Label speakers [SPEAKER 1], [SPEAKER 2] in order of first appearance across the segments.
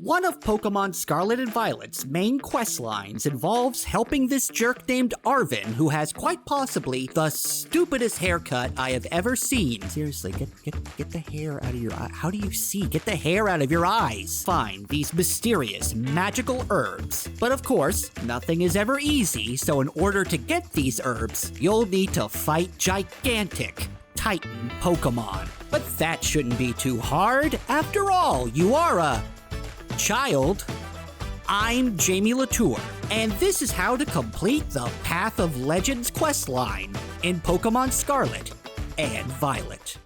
[SPEAKER 1] One of Pokemon Scarlet and Violet's main quest lines involves helping this jerk named Arven, who has quite possibly the stupidest haircut I have ever seen. Seriously, get the hair out of your eye. How do you see? Get the hair out of your eyes. Find these mysterious, magical herbs. But of course, nothing is ever easy, so in order to get these herbs, you'll need to fight gigantic Titan Pokemon. But that shouldn't be too hard. After all, you are a child. I'm Jamie Latour, and this is how to complete the Path of Legends questline in Pokemon Scarlet and Violet.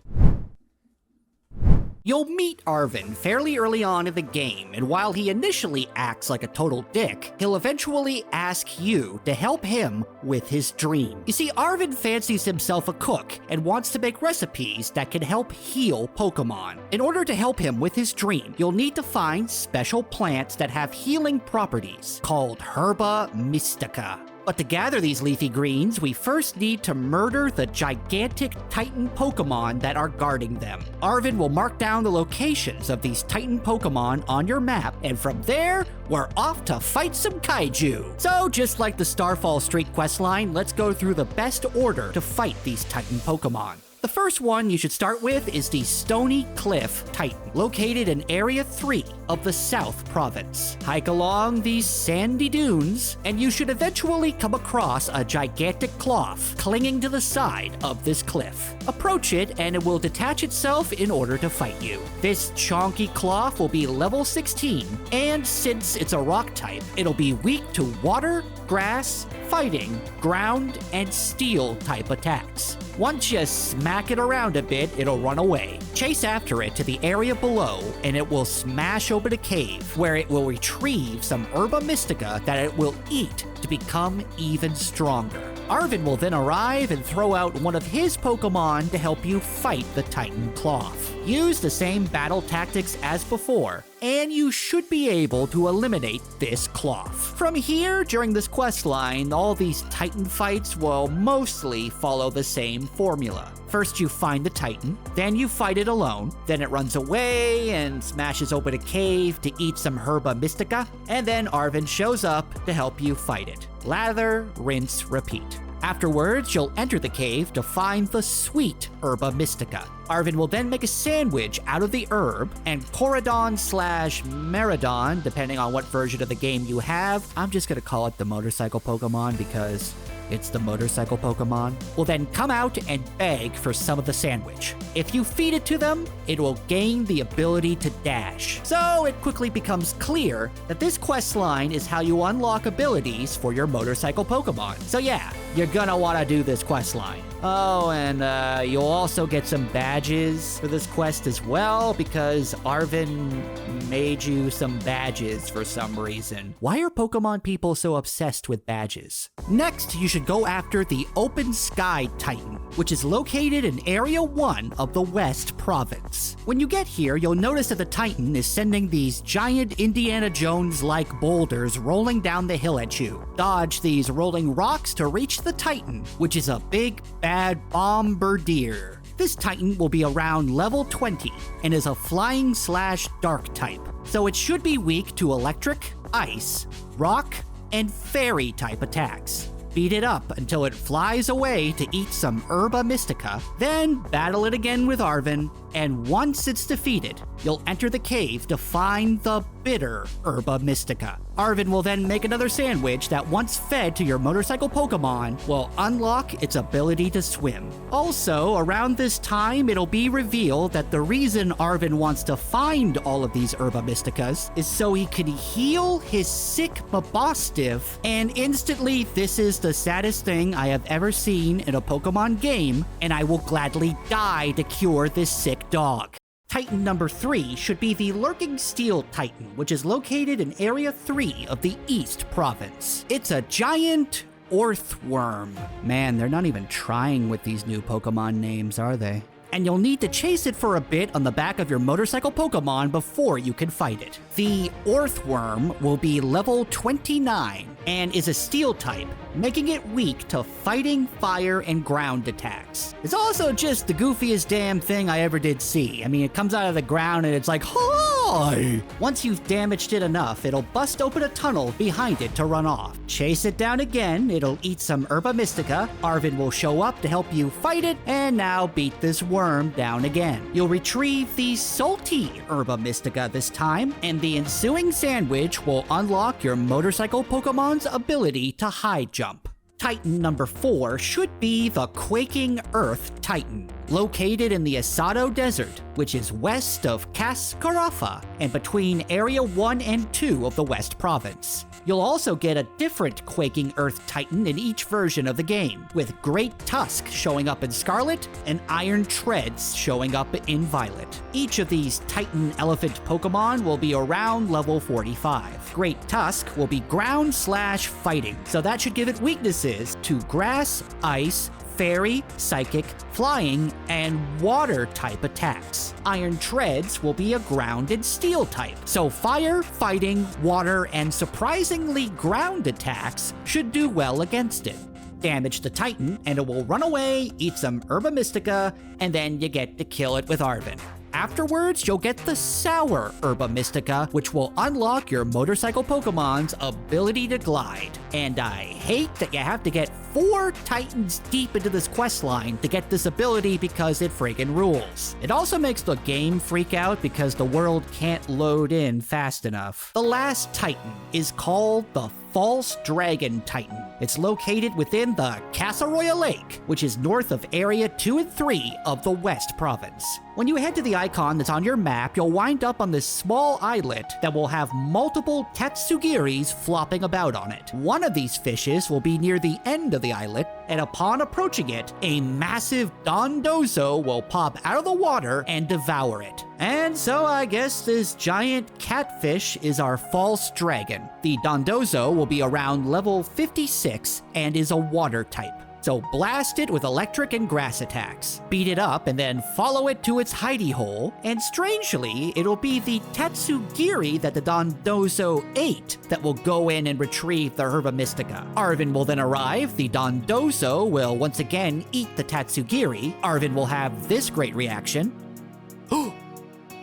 [SPEAKER 1] You'll meet Arven fairly early on in the game, and while he initially acts like a total dick, he'll eventually ask you to help him with his dream. You see, Arven fancies himself a cook and wants to make recipes that can help heal Pokemon. In order to help him with his dream, you'll need to find special plants that have healing properties called Herba Mystica. But to gather these leafy greens, we first need to murder the gigantic Titan Pokemon that are guarding them. Arven will mark down the locations of these Titan Pokemon on your map, and from there, we're off to fight some kaiju. So just like the Starfall Street questline, let's go through the best order to fight these Titan Pokemon. The first one you should start with is the Stony Clif Titan, located in Area 3 of the South Province. Hike along these sandy dunes, and you should eventually come across a gigantic cloth clinging to the side of this cliff. Approach it, and it will detach itself in order to fight you. This chonky cloth will be level 16, and since it's a rock type, it'll be weak to water, grass, fighting, ground, and steel type attacks. Once you smack it around a bit, it'll run away. Chase after it to the area below, and it will smash open a cave, where it will retrieve some Herba Mystica that it will eat to become even stronger. Arven will then arrive and throw out one of his Pokemon to help you fight the Titan Cloth. Use the same battle tactics as before, and you should be able to eliminate this cloth. From here, during this questline, all these Titan fights will mostly follow the same formula. First you find the Titan, then you fight it alone, then it runs away and smashes open a cave to eat some Herba Mystica, and then Arven shows up to help you fight it. Lather, rinse, repeat. Afterwards, you'll enter the cave to find the sweet Herba Mystica. Arven will then make a sandwich out of the herb, and Koraidon / Miraidon, depending on what version of the game you have, I'm just gonna call it the motorcycle Pokemon because it's the motorcycle Pokemon, will then come out and beg for some of the sandwich. If you feed it to them, it will gain the ability to dash. So it quickly becomes clear that this quest line is how you unlock abilities for your motorcycle Pokemon. So yeah, you're gonna wanna do this quest line. Oh, and you'll also get some badges for this quest as well, because Arven made you some badges for some reason. Why are Pokemon people so obsessed with badges? Next, you should go after the Open Sky Titan, which is located in Area 1 of the West Province. When you get here, you'll notice that the Titan is sending these giant Indiana Jones-like boulders rolling down the hill at you. Dodge these rolling rocks to reach the Titan, which is a big, bad bombardier. This Titan will be around level 20 and is a flying / dark type, so it should be weak to electric, ice, rock, and fairy type attacks. Beat it up until it flies away to eat some Herba Mystica, then battle it again with Arven, and once it's defeated, you'll enter the cave to find the bitter Herba Mystica. Arven will then make another sandwich that, once fed to your motorcycle Pokemon, will unlock its ability to swim. Also, around this time, it'll be revealed that the reason Arven wants to find all of these Herba Mysticas is so he can heal his sick Mabostiff, and instantly, this is the saddest thing I have ever seen in a Pokemon game, and I will gladly die to cure this sick dog. Titan number 3 should be the Lurking Steel Titan, which is located in Area 3 of the East Province. It's a giant earthworm. Man, they're not even trying with these new Pokemon names, are they? And you'll need to chase it for a bit on the back of your motorcycle Pokemon before you can fight it. The earthworm will be level 29 and is a steel type, making it weak to fighting, fire, and ground attacks. It's also just the goofiest damn thing I ever did see. I mean, it comes out of the ground and it's like, oh! Why? Once you've damaged it enough, it'll bust open a tunnel behind it to run off. Chase it down again, it'll eat some Herba Mystica, Arven will show up to help you fight it, and now beat this worm down again. You'll retrieve the salty Herba Mystica this time, and the ensuing sandwich will unlock your motorcycle Pokemon's ability to high jump. Titan number 4 should be the Quaking Earth Titan, located in the Asado Desert, which is west of Cascarafa and between Area 1 and 2 of the West Province. You'll also get a different Quaking Earth Titan in each version of the game, with Great Tusk showing up in Scarlet and Iron Treads showing up in Violet. Each of these Titan Elephant Pokemon will be around level 45. Great Tusk will be ground/fighting, so that should give it weaknesses to Grass, Ice, Fairy, Psychic, Flying, and Water-type attacks. Iron Treads will be a Ground and Steel type, so Fire, Fighting, Water, and surprisingly Ground attacks should do well against it. Damage the Titan, and it will run away, eat some Herba Mystica, and then you get to kill it with Arven. Afterwards, you'll get the Sour Herba Mystica, which will unlock your motorcycle Pokemon's ability to glide. And I hate that you have to get 4 Titans deep into this questline to get this ability because it friggin' rules. It also makes the game freak out because the world can't load in fast enough. The last Titan is called the False Dragon Titan. It's located within the Casseroya Lake, which is north of Area 2 and 3 of the West Province. When you head to the icon that's on your map, you'll wind up on this small islet that will have multiple Tatsugiris flopping about on it. One of these fishes will be near the end of the islet, and upon approaching it, a massive Dondozo will pop out of the water and devour it. And so I guess this giant catfish is our false dragon. The Dondozo will be around level 56 and is a water type. So blast it with electric and grass attacks. Beat it up and then follow it to its hidey hole, and strangely, it'll be the Tatsugiri that the Dondozo ate that will go in and retrieve the Herba Mystica. Arven will then arrive, the Dondozo will once again eat the Tatsugiri, Arven will have this great reaction,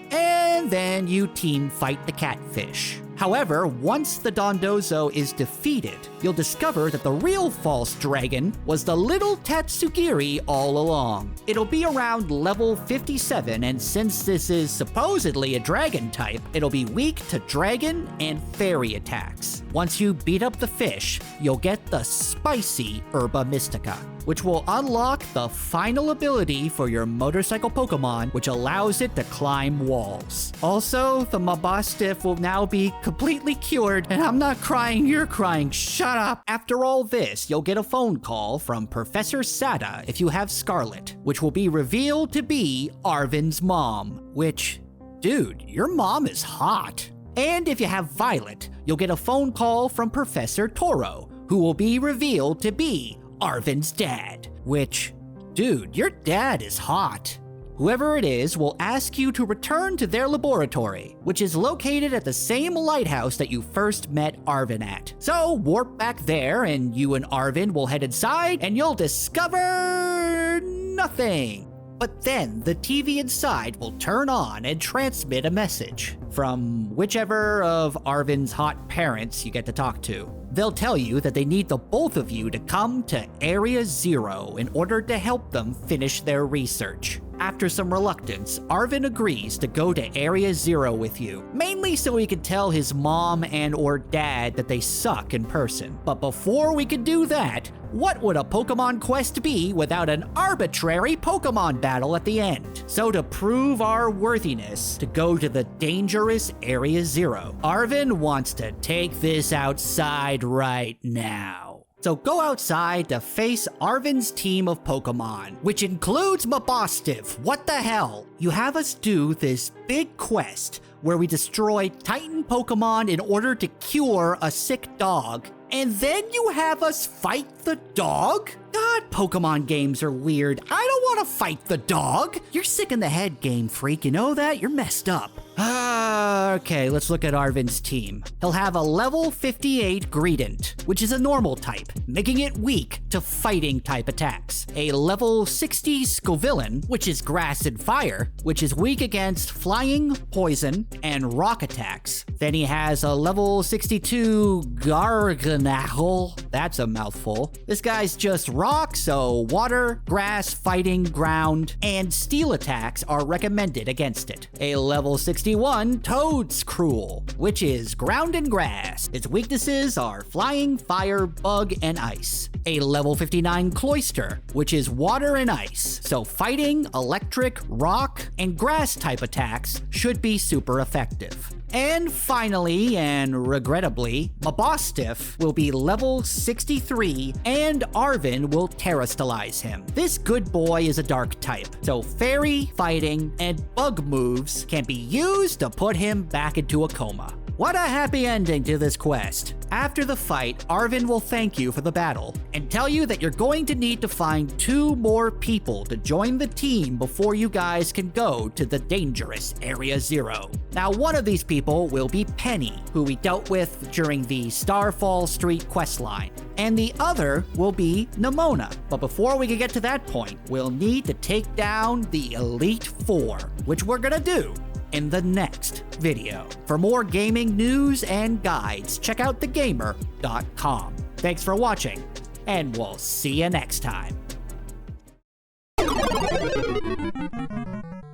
[SPEAKER 1] and then you team fight the catfish. However, once the Dondozo is defeated, you'll discover that the real false dragon was the little Tatsugiri all along. It'll be around level 57, and since this is supposedly a dragon type, it'll be weak to dragon and fairy attacks. Once you beat up the fish, you'll get the spicy Herba Mystica, which will unlock the final ability for your motorcycle Pokemon, which allows it to climb walls. Also, the Mabastiff will now be completely cured, and I'm not crying, you're crying, shut up! After all this, you'll get a phone call from Professor Sada if you have Scarlet, which will be revealed to be Arven's mom, which, dude, your mom is hot. And if you have Violet, you'll get a phone call from Professor Toro, who will be revealed to be Arven's dad, which, dude, your dad is hot. Whoever it is will ask you to return to their laboratory, which is located at the same lighthouse that you first met Arven at. So warp back there, and you and Arven will head inside, and you'll discover nothing. But then the TV inside will turn on and transmit a message from whichever of Arven's hot parents you get to talk to. They'll tell you that they need the both of you to come to Area 0 in order to help them finish their research. After some reluctance, Arven agrees to go to Area 0 with you, mainly so he can tell his mom and or dad that they suck in person. But before we can do that, what would a Pokemon quest be without an arbitrary Pokemon battle at the end? So to prove our worthiness to go to the dangerous Area 0, Arven wants to take this outside right now. So go outside to face Arven's team of Pokemon, which includes Mabastiff. What the hell? You have us do this big quest where we destroy Titan Pokemon in order to cure a sick dog, and then you have us fight the dog? God, Pokemon games are weird. I don't want to fight the dog. You're sick in the head, Game Freak. You know that? You're messed up. Okay, let's look at Arven's team. He'll have a level 58 Greedent, which is a normal type, making it weak to fighting type attacks. A level 60 Scovillain, which is grass and fire, which is weak against flying, poison, and rock attacks. Then he has a level 62 Garganacl. That's a mouthful. This guy's just rock, so water, grass, fighting, ground, and steel attacks are recommended against it. A level 61 Toadscruel, which is ground and grass. Its weaknesses are flying, fire, bug, and ice. A level 59 Cloyster, which is water and ice. So fighting, electric, rock, and grass type attacks should be super effective. And finally, and regrettably, Mabostiff will be level 63 and Arven will terrestrialize him. This good boy is a dark type, so fairy, fighting, and bug moves can be used to put him back into a coma. What a happy ending to this quest. After the fight, Arven will thank you for the battle and tell you that you're going to need to find 2 more people to join the team before you guys can go to the dangerous Area 0. Now, one of these people will be Penny, who we dealt with during the Starfall Street questline, and the other will be Nemona. But before we can get to that point, we'll need to take down the Elite Four, which we're gonna do in the next video. For more gaming news and guides, check out thegamer.com. Thanks for watching, and we'll see you next time.